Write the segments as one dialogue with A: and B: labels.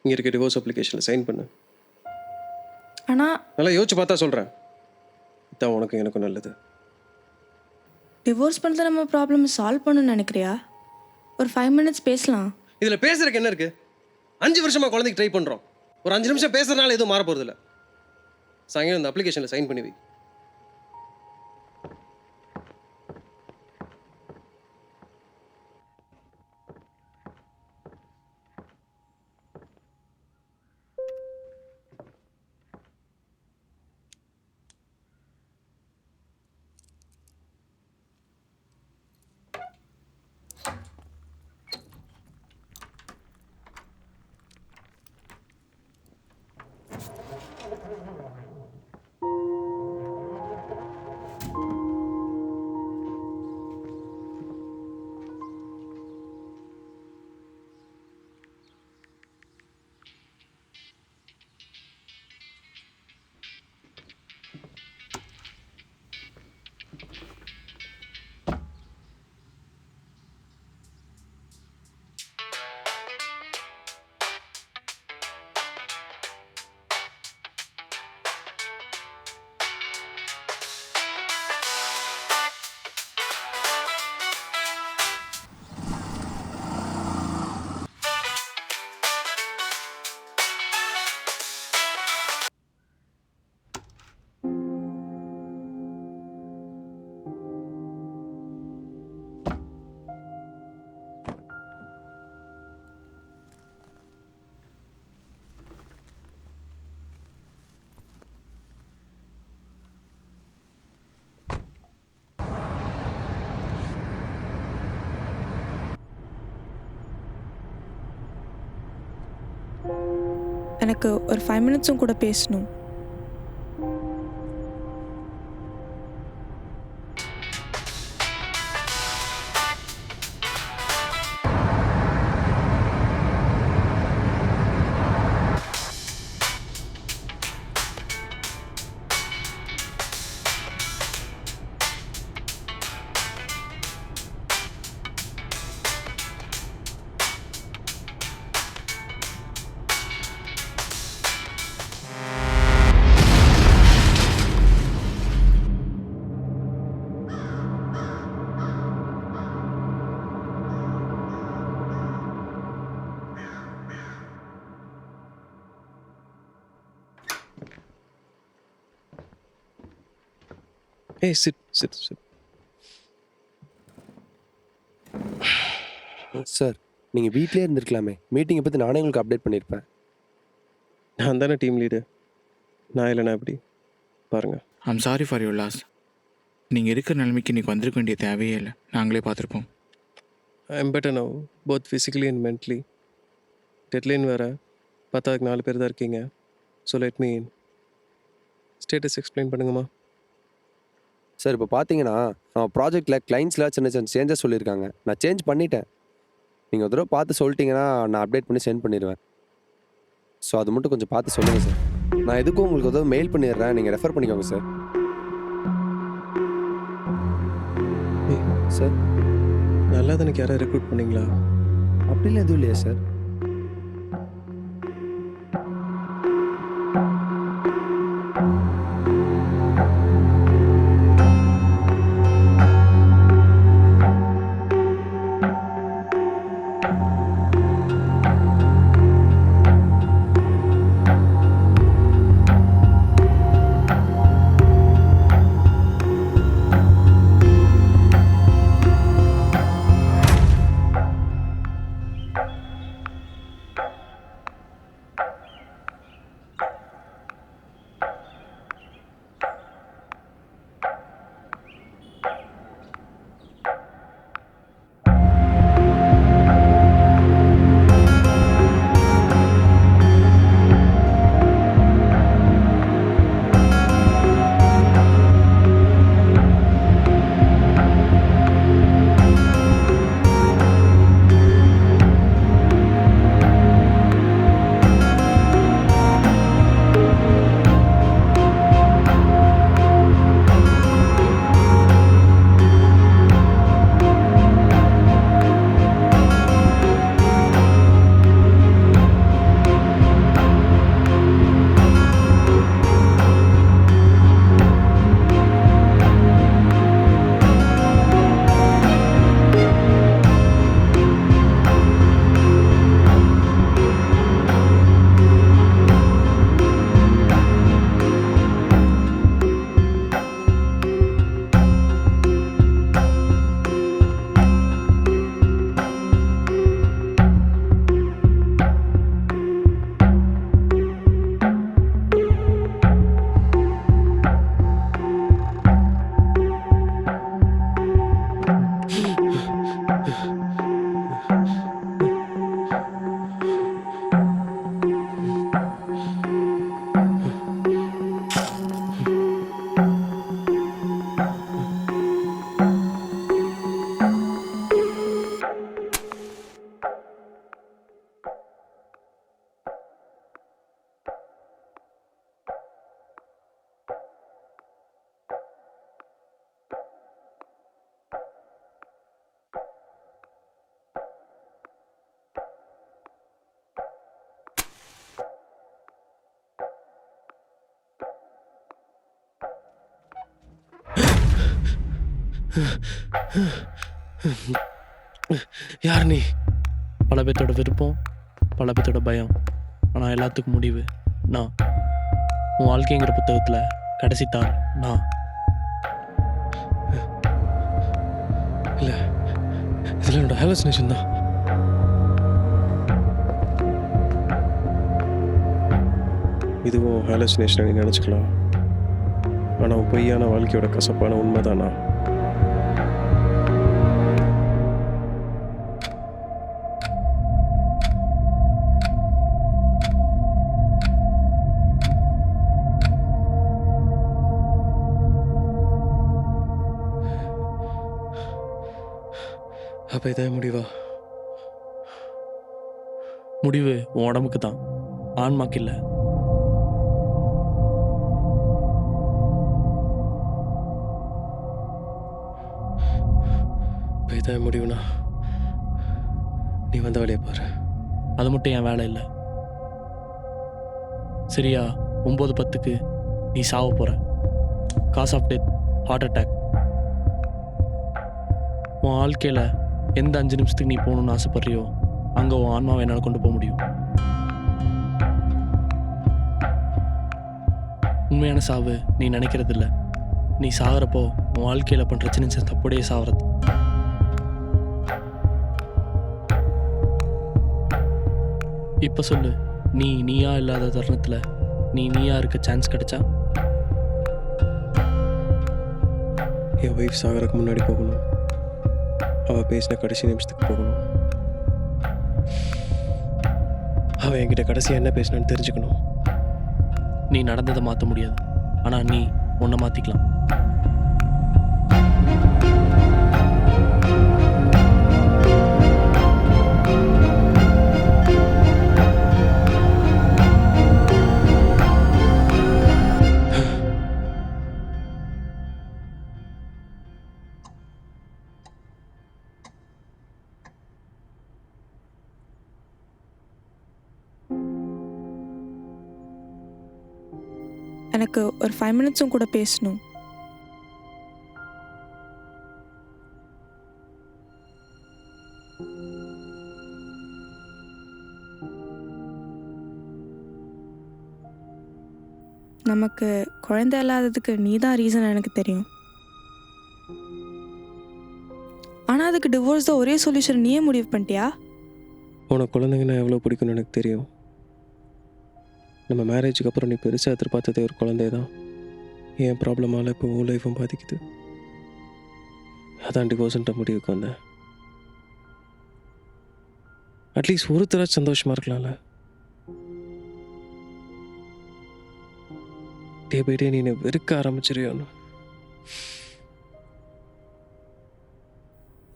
A: இங்கே இருக்க டிவோர்ஸ் அப்ளிகேஷனில் சைன் பண்ணு.
B: ஆனால்
A: நல்லா யோசிச்சு பார்த்தா சொல்கிறேன். இதான் உனக்கு எனக்கும் நல்லது.
B: டிவோர்ஸ் பண்ணுறது நம்ம ப்ராப்ளம் சால்வ் பண்ணணும்னு நினைக்கிறியா? ஒரு 5 minutes பேசலாம்.
A: இதில் பேசுறதுக்கு என்ன இருக்குது? 5 வருஷமாக குழந்தைக்கு ட்ரை பண்ணுறோம். ஒரு 5 நிமிஷம் பேசுறதுனால எதுவும் மாற போகிறதில்ல. சாயங்காலம் இந்த அப்ளிகேஷனில் சைன் பண்ணி வை.
B: எனக்கு ஒரு 5 minutes கூட பேசணும்.
A: Hey, sit.
C: சார், நீங்கள் வீட்டிலே இருந்திருக்கலாமே. மீட்டிங்கை பற்றி நானே உங்களுக்கு அப்டேட் பண்ணியிருப்பேன்.
A: நான் தானே டீம் லீடு. நான் இல்லைனா எப்படி? பாருங்கள்.
D: I'm sorry for your loss. நீங்கள் இருக்கிற நிலைமைக்கு இன்றைக்கி வந்திருக்க வேண்டிய தேவையே இல்லை. நாங்களே பார்த்துருப்போம்.
A: I am better now, both physically and mentally. Deadline வேறு. 10க்கு 4 பேர் தான் இருக்கீங்க. So let me in. Status explain பண்ணுங்கம்மா.
C: சார், இப்போ பார்த்தீங்கன்னா நம்ம ப்ராஜெக்டில் கிளைண்ட்ஸில் சின்ன சின்ன சேஞ்சஸ் சொல்லியிருக்காங்க. நான் சேஞ்ச் பண்ணிட்டேன். நீங்கள் ஒரு தடவை பார்த்து சொல்லிட்டீங்கன்னா நான் அப்டேட் பண்ணி சென்ட் பண்ணிடுவேன். ஸோ அது மட்டும் கொஞ்சம் பார்த்து சொல்லுங்கள் சார். நான் எதுக்கும் உங்களுக்கு ஏதாவது மெயில் பண்ணிடுறேன், நீங்கள் ரெஃபர் பண்ணிக்கோங்க சார். சார்,
A: நல்லா தானே யாராவது ரெக்ரூட் பண்ணீங்களா?
C: அப்படிலாம் எதுவும் இல்லையா சார்?
A: யார் நீ?
E: பல பேர்த்தோட விருப்பம், பல பேர்த்தோட பயம். ஆனால் எல்லாத்துக்கும் முடிவு நான். உன் வாழ்க்கைங்கிற புத்தகத்தில் கடைசி தாள் நான்.
A: இல்லை, இதில் என்னோட ஹாலுசினேஷன் தான். இதுவும் ஹாலுசினேஷன் நீ நினச்சிக்கலாம். ஆனால் பொய்யான வாழ்க்கையோட கசப்பான உண்மைதானா? அப்போ இதான் முடிவா?
E: முடிவு உன் உடம்புக்கு தான், ஆன்மாக்கு இல்லை.
A: இப்போ இதான் முடிவுனா நீ வந்த வழியை பாரு.
E: அது மட்டும் என் வேலை இல்லை. சரியா 9:10 நீ சாவ போகிற. Cause of death, heart attack. உன் வாழ்க்கையில் எந்த 5 நிமிஷத்துக்கு நீ போகணுன்னு ஆசைப்படுறியோ அங்கே உன் ஆன்மாவை என்னால் கொண்டு போக முடியும். உண்மையான சாவு நீ நினைக்கிறது இல்லை. நீ சாகிறப்போ உன் வாழ்க்கையில் பண்ணுற சின்ன சின்ன தப்புடைய சாகிறது. இப்போ சொல்லு, நீயா இல்லாத தருணத்தில் நீயா இருக்க சான்ஸ் கிடைச்சா?
A: என் ஒய்ஃப் சாகறதுக்கு முன்னாடி போகணும். அவள் பேசின கடைசி நிமிஷத்துக்கு போகணும். அவள் என்கிட்ட கடைசியாக என்ன பேசினான்னு தெரிஞ்சுக்கணும்.
E: நீ நடந்ததை மாற்ற முடியாது, ஆனால் நீ உன்னை மாற்றிக்கலாம்.
B: எனக்கு ஒரு 5 மினிட்ஸும் கூட பேசணும். நமக்கு குழந்தை இல்லாததுக்கு நீ தான் ரீசன் எனக்கு தெரியும். ஆனால் அதுக்கு டிவோர்ஸ் தான் ஒரே சொல்யூஷன். நீயே முடிவு பண்ணிட்டியா?
A: உனக்கு குழந்தைங்கன்னா எவ்வளோ பிடிக்கும்னு எனக்கு தெரியும். நம்ம மேரேஜுக்கு அப்புறம் நீ பெருசாக எதிர்பார்த்ததே ஒரு குழந்தை தான். என் ப்ராப்ளமால் இப்போ உன் லைஃபும் பாதிக்குது. அதான் டிவோர்ஸ்ன்ற முடிவுக்கு வந்தேன். அட்லீஸ்ட் ஒருத்தராச்சும் சந்தோஷமாக இருக்கலாம்ல. டே பை டே நீ என்னை வெறுக்க ஆரம்பிச்சிருயோன்னு.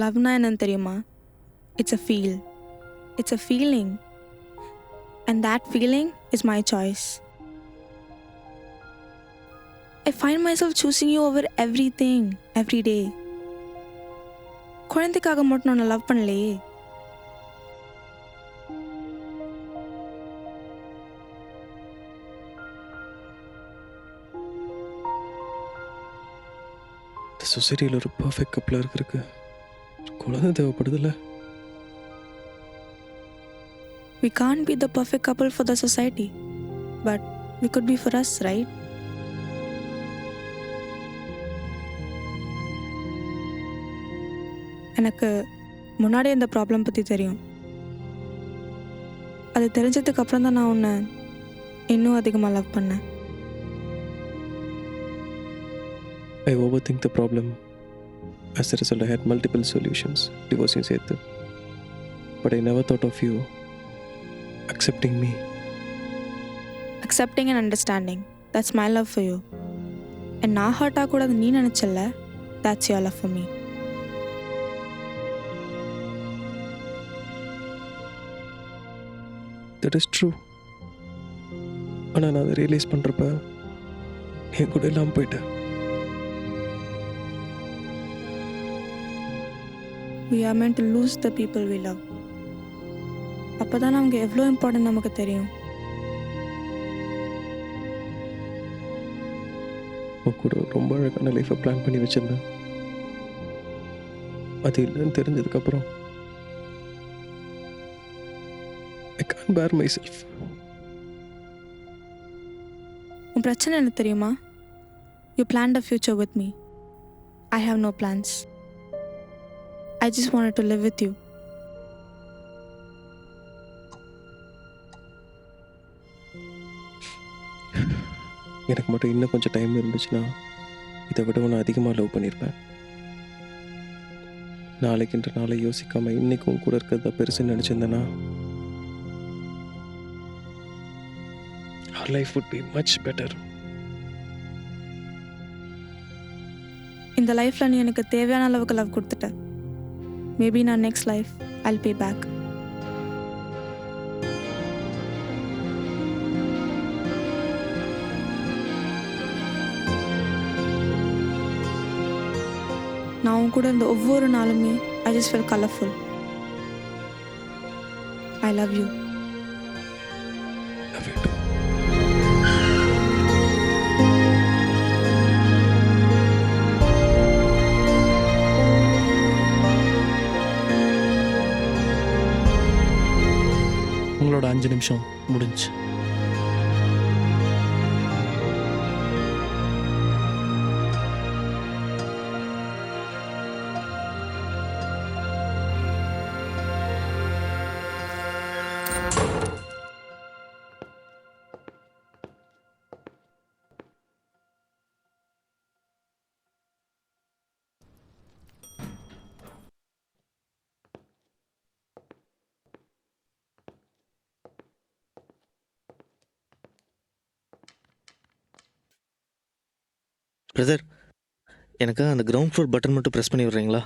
B: லவ்னா என்னன்னு தெரியுமா? It's a feel. It's a feeling. And that feeling is my choice. I find myself choosing you over everything, every day. குழந்தைக்காக மட்டும் நான் லவ் பண்ணலையே.
A: இந்த சொசைட்டியில் ஒரு பர்ஃபெக்ட் கப்பில் இருக்கிறதுக்கு குழந்தை தேவைப்படுதில்ல.
B: We can't be the perfect couple for the society, but we could be for us, right? எனக்கு முன்னாடி இந்த ப்ராப்ளம் பற்றி தெரியும். அது தெரிஞ்சதுக்கு அப்புறம் தான் நான் உன்னை இன்னும் அதிகமாக லவ் பண்ணேன்.
A: I overthink the problem. As a result, I had multiple solutions, divorcing சேர்த்து. But I never thought of you accepting me.
B: Accepting and understanding, that's my love for you. And நான் ஹர்ட் ஆகக்கூடாது நீ நினச்சல, that's your love for me.
A: That is true. ஆனால் நான் அதை realise பண்ணுறப்ப என் கூட இல்லாமல் போயிட்டேன்.
B: We are meant to lose the people we love. அப்போ தான் நமக்கு எவ்வளோ இம்பார்ட்டன்ட் நமக்கு தெரியும்.
A: உன் கூட ரொம்ப அழகான லைஃப்பை பிளான் பண்ணி வச்சுருந்தேன். அது இல்லைன்னு தெரிஞ்சதுக்கப்புறம் ஐ கான் பேர் மை செல்ஃப்.
B: உன் பிரச்சனை என்ன தெரியுமா? You planned a future with me. I have no plans. I just wanted to live with you.
A: எனக்கு மட்டும் இன்னும் கொஞ்சம் டைம் இருந்துச்சுன்னா இதை விட ஒன்று அதிகமாக லவ் பண்ணியிருப்பேன். நாளைக்குன்ற நாளை யோசிக்காம இன்னைக்கும் கூட இருக்கிறதா பெருசுன்னு நினச்சிருந்தேன்னா our life would be much better.
B: இந்த லைஃப்பில் நீ எனக்கு தேவையான அளவுக்கு லவ் கொடுத்துட்ட. மேபி நான் நெக்ஸ்ட் லைஃப் ஐல் பே பேக். நான் உன் கூட இருந்த ஒவ்வொரு நாளுமே I just feel colourful. I love you.
A: Love you too.
E: உங்களோட 5 நிமிஷம் முடிஞ்சு.
F: பிரதர், எனக்கு அந்த கிரவுண்ட் ஃப்ளோர் பட்டன் மட்டும் ப்ரெஸ் பண்ணி விடுறீங்களா?